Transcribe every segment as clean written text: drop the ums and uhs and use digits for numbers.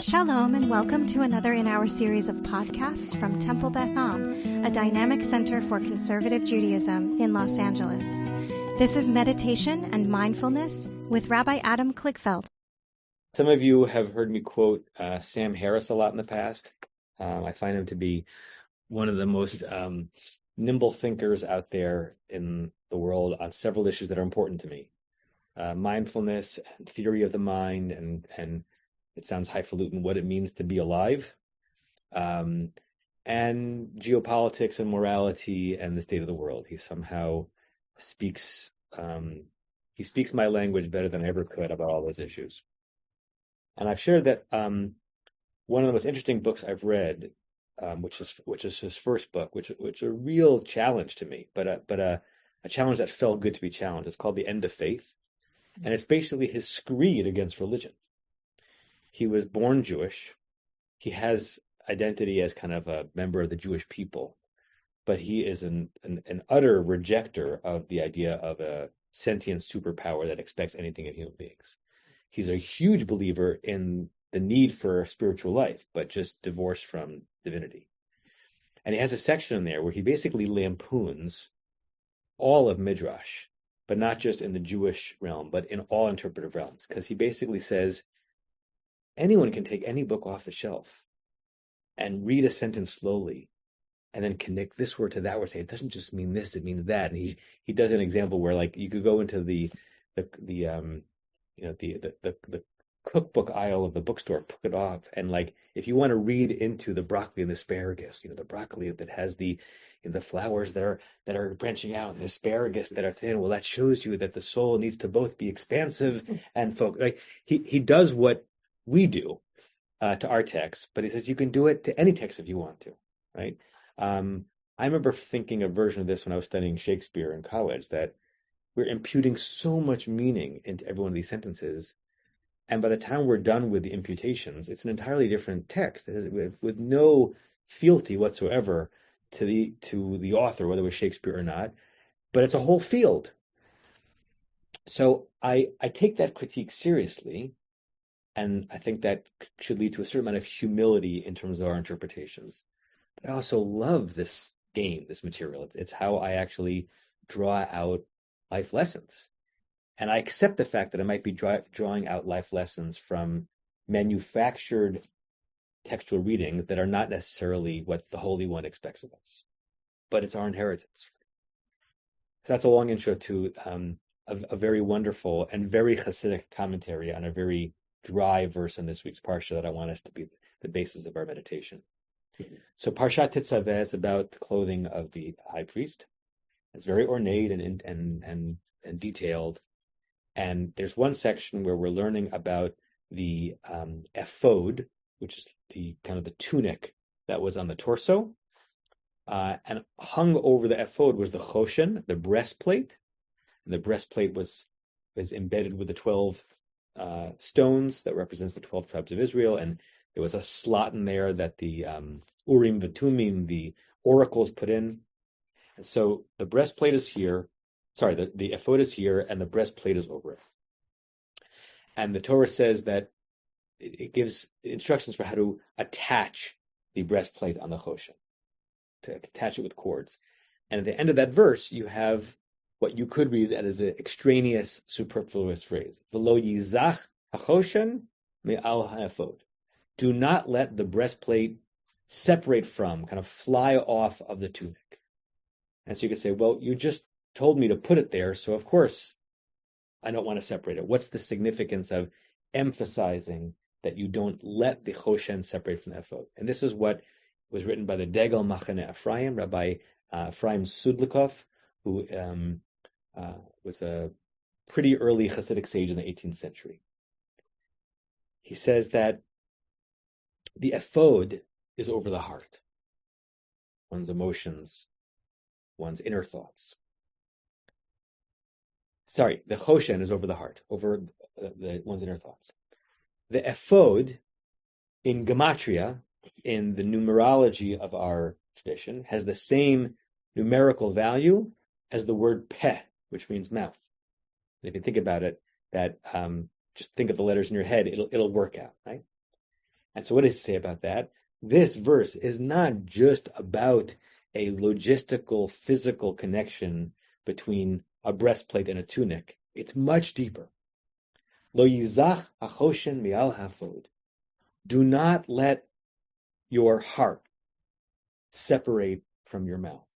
Shalom and welcome to another in our series of podcasts from Temple Beth Am, a dynamic center for conservative Judaism in Los Angeles. This is Meditation and Mindfulness with Rabbi Adam Kligfeld. Some of you have heard me quote Sam Harris a lot in the past. I find him to be one of the most nimble thinkers out there in the world on several issues that are important to me. Mindfulness and theory of the mind, and it sounds highfalutin, what it means to be alive, and geopolitics and morality and the state of the world. He somehow speaks my language better than I ever could about all those issues. And I've shared that one of the most interesting books I've read, which is his first book, which is a real challenge to me, but a challenge that felt good to be challenged. It's called The End of Faith, and it's basically his screed against religion. He was born Jewish. He has identity as kind of a member of the Jewish people, but he is an utter rejecter of the idea of a sentient superpower that expects anything in human beings. He's a huge believer in the need for a spiritual life, but just divorced from divinity. And he has a section in there where he basically lampoons all of Midrash, but not just in the Jewish realm, but in all interpretive realms, because he basically says anyone can take any book off the shelf and read a sentence slowly and then connect this word to that word, say it doesn't just mean this, it means that. And he does an example where, like, you could go into the cookbook aisle of the bookstore, pick it off, and, like, if you want to read into the broccoli and the asparagus, the broccoli that has the flowers that are branching out, and the asparagus that are thin, well, that shows you that the soul needs to both be expansive and focused. Like, he does what we do to our text, but he says you can do it to any text if you want to, right? I remember thinking a version of this when I was studying Shakespeare in college, that we're imputing so much meaning into every one of these sentences, and by the time we're done with the imputations, it's an entirely different text with no fealty whatsoever to the author, whether it was Shakespeare or not, but it's a whole field. So I take that critique seriously, and I think that should lead to a certain amount of humility in terms of our interpretations. But I also love this game, this material. It's how I actually draw out life lessons. And I accept the fact that I might be drawing out life lessons from manufactured textual readings that are not necessarily what the Holy One expects of us. But it's our inheritance. So that's a long intro to a very wonderful and very Hasidic commentary on a very dry verse in this week's Parsha that I want us to be the basis of our meditation. So Parshat Tetzaveh is about the clothing of the high priest. It's very ornate and detailed. And there's one section where we're learning about the ephod, which is the kind of the tunic that was on the torso. And hung over the ephod was the choshen, the breastplate. And the breastplate was embedded with the 12 stones that represents the 12 tribes of Israel, and there was a slot in there that the Urim V'Tumim, the oracles, put in. And so the breastplate is here, the ephod is here, and the breastplate is over it. And the Torah says that it gives instructions for how to attach the breastplate on the choshen, to attach it with cords. And at the end of that verse, you have what you could read that as an extraneous, superfluous phrase. V'lo yizach hachoshen me'al ha'ephod. Do not let the breastplate separate from, kind of fly off of the tunic. And so you could say, well, you just told me to put it there, so of course I don't want to separate it. What's the significance of emphasizing that you don't let the choshen separate from the ephod? And this is what was written by the Degel Machane Ephraim, Rabbi Ephraim Sudlikov, who was a pretty early Hasidic sage in the 18th century. He says that the ephod is over the heart, one's emotions, one's inner thoughts. Sorry, the choshen is over the heart, over one's inner thoughts. The ephod, in gematria, in the numerology of our tradition, has the same numerical value as the word peh, which means mouth. And if you think about it, that just think of the letters in your head, it'll work out, right? And so what does it say about that? This verse is not just about a logistical, physical connection between a breastplate and a tunic. It's much deeper. Lo yizach hachoshen mi'al hafod. Do not let your heart separate from your mouth.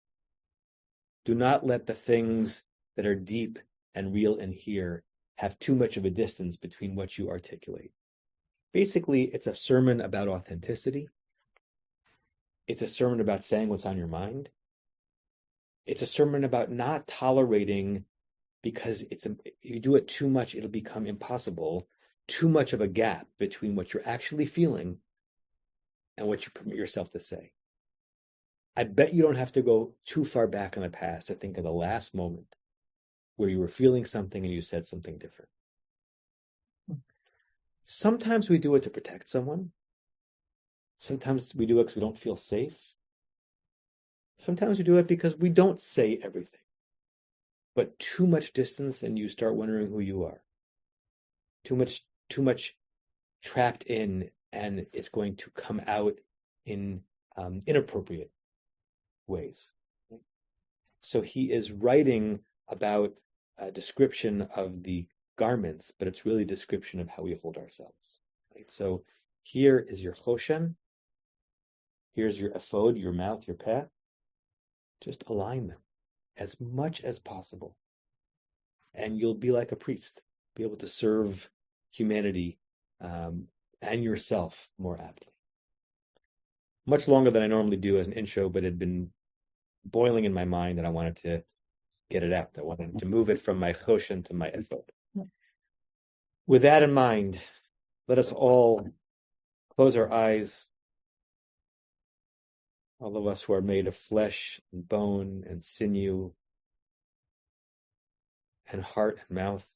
Do not let the things that are deep and real and here have too much of a distance between what you articulate. Basically, it's a sermon about authenticity. It's a sermon about saying what's on your mind. It's a sermon about not tolerating, because you do it too much, it'll become impossible, too much of a gap between what you're actually feeling and what you permit yourself to say. I bet you don't have to go too far back in the past to think of the last moment where you were feeling something and you said something different. Sometimes we do it to protect someone. Sometimes we do it because we don't feel safe. Sometimes we do it because we don't say everything. But too much distance and you start wondering who you are. Too much trapped in, and it's going to come out in inappropriate ways. So he is writing about a description of the garments, but it's really a description of how we hold ourselves. Right? So here is your choshen. Here's your ephod, your mouth, your peh. Just align them as much as possible. And you'll be like a priest, be able to serve humanity and yourself more aptly. Much longer than I normally do as an intro, but it had been boiling in my mind and I wanted to get it out. I wanted to move it from my choshen to my ephod. With that in mind, let us all close our eyes. All of us who are made of flesh and bone and sinew and heart and mouth.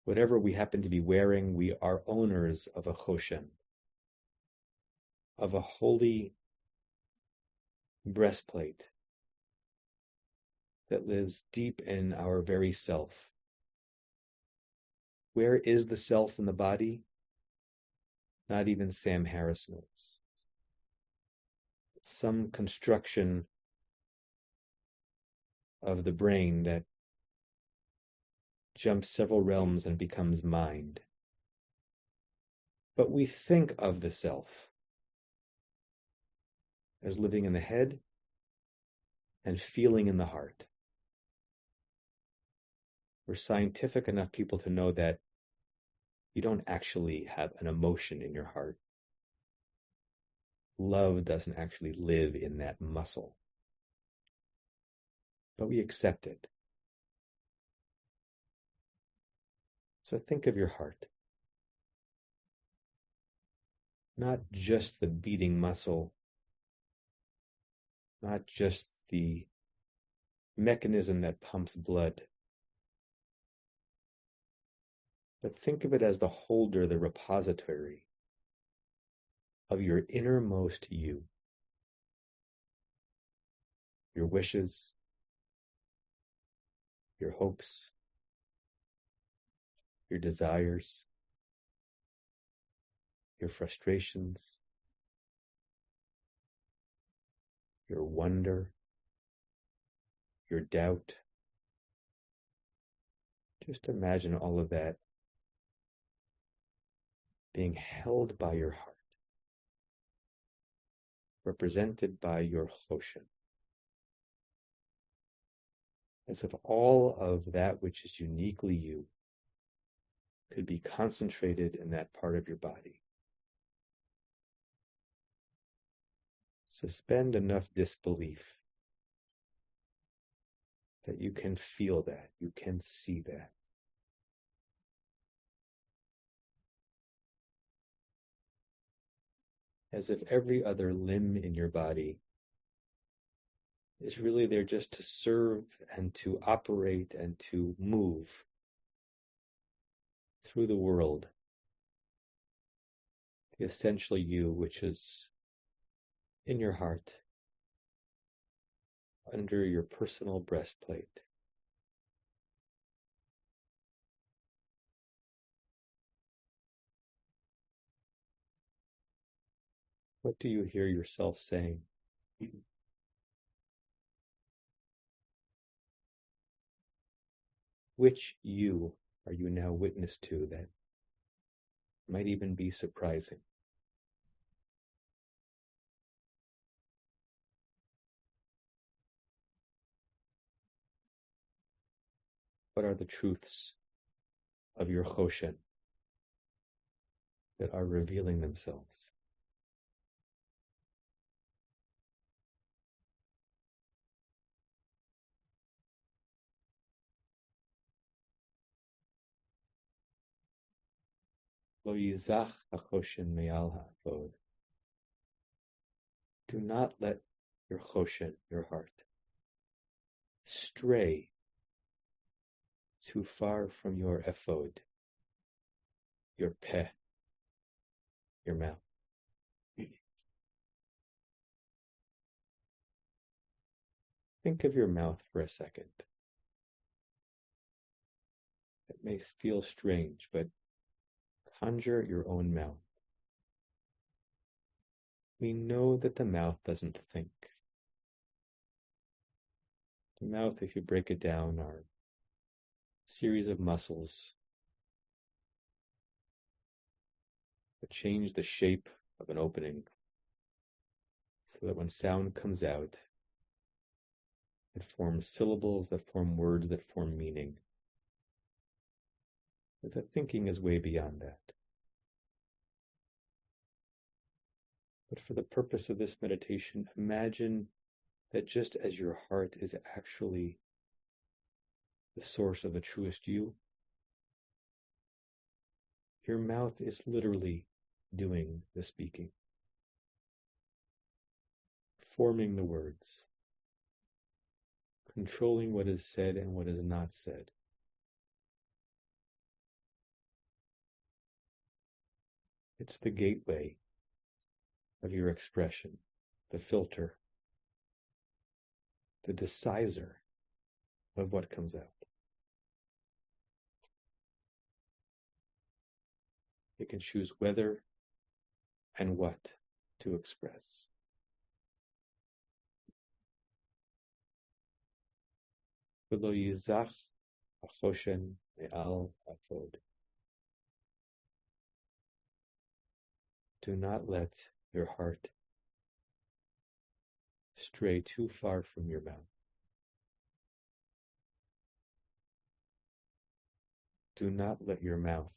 Whatever we happen to be wearing, we are owners of a choshen, of a holy breastplate that lives deep in our very self. Where is the self in the body? Not even Sam Harris knows. It's some construction of the brain that jumps several realms and becomes mind. But we think of the self as living in the head and feeling in the heart. We're scientific enough people to know that you don't actually have an emotion in your heart. Love doesn't actually live in that muscle. But we accept it. So think of your heart. Not just the beating muscle, not just the mechanism that pumps blood, but think of it as the holder, the repository of your innermost you. Your wishes, your hopes, your desires, your frustrations, your wonder, your doubt. Just imagine all of that being held by your heart, represented by your choshen. As if all of that which is uniquely you could be concentrated in that part of your body. Suspend enough disbelief that you can feel that, you can see that. As if every other limb in your body is really there just to serve and to operate and to move through the world. The essential you, which is in your heart, under your personal breastplate. What do you hear yourself saying? Which you are you now witness to that might even be surprising? What are the truths of your choshen that are revealing themselves? Lo yizach hachoshen me'al ha'avod. Do not let your choshen, your heart, stray too far from your ephod, your peh, your mouth. Think of your mouth for a second. It may feel strange, but conjure your own mouth. We know that the mouth doesn't think. The mouth, if you break it down, are a series of muscles that change the shape of an opening so that when sound comes out, it forms syllables that form words that form meaning. But the thinking is way beyond that. But for the purpose of this meditation, imagine that just as your heart is actually the source of the truest you, your mouth is literally doing the speaking, forming the words, controlling what is said and what is not said. It's the gateway of your expression, the filter, the deciser of what comes out. It can choose whether and what to express. V'lo yizach hachoshen me'al ha'avod. Do not let your heart stray too far from your mouth. Do not let your mouth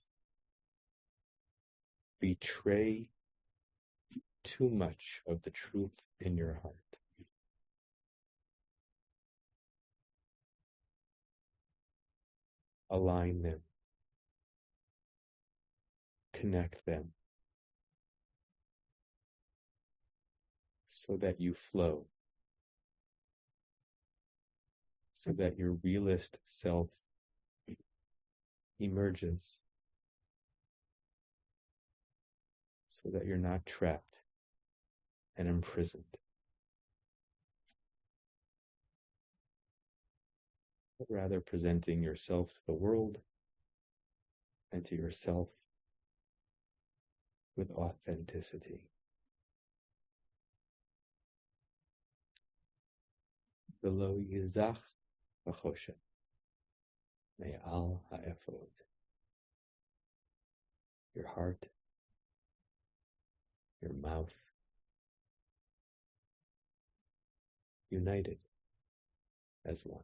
betray too much of the truth in your heart. Align them. Connect them so that you flow, so that your realist self emerges, so that you're not trapped and imprisoned, but rather presenting yourself to the world and to yourself with authenticity. V'lo yizach hachoshen me'al ha'avod. Your heart, your mouth, united as one.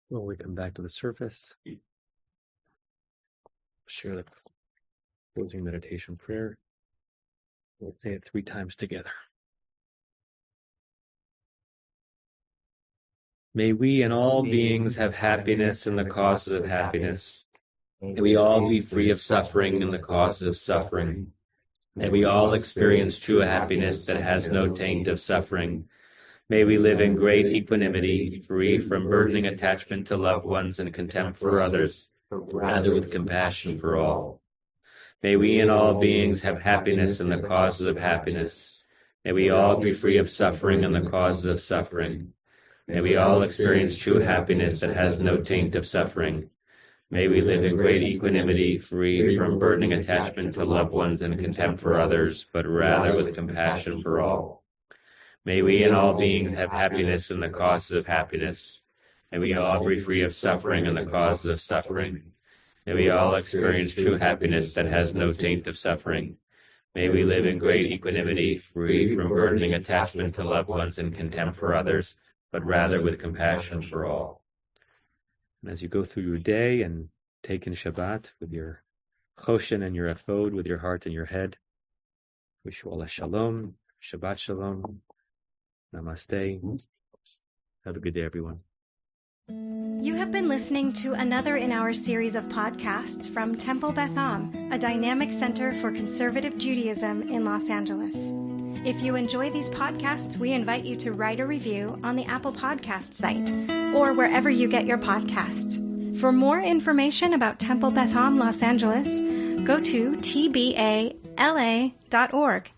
When we come back to the surface, share the closing meditation prayer. We'll say it 3 times together. May we and all beings have happiness in the causes of happiness. May we all be free of suffering in the causes of suffering. May we all experience true happiness that has no taint of suffering. May we live in great equanimity, free from burdening attachment to loved ones and contempt for others, but rather with compassion for all. May we and all beings have happiness in the causes of happiness. May we all be free of suffering in the causes of suffering. May we all experience true happiness that has no taint of suffering. May we live in great equanimity, free from burdening attachment to loved ones and contempt for others, but rather with compassion for all. May we and all beings have happiness in the causes of happiness. May we all be free of suffering in the causes of suffering. May we all experience true happiness that has no taint of suffering. May we live in great equanimity, free from burdening attachment to loved ones and contempt for others, but rather with compassion for all. And as you go through your day and take in Shabbat with your choshen and your ephod, with your heart and your head, wish you all a shalom, Shabbat shalom, namaste. Have a good day, everyone. You have been listening to another in our series of podcasts from Temple Beth Am, a dynamic center for conservative Judaism in Los Angeles. If you enjoy these podcasts, we invite you to write a review on the Apple Podcast site or wherever you get your podcasts. For more information about Temple Beth Am Los Angeles, go to tbala.org.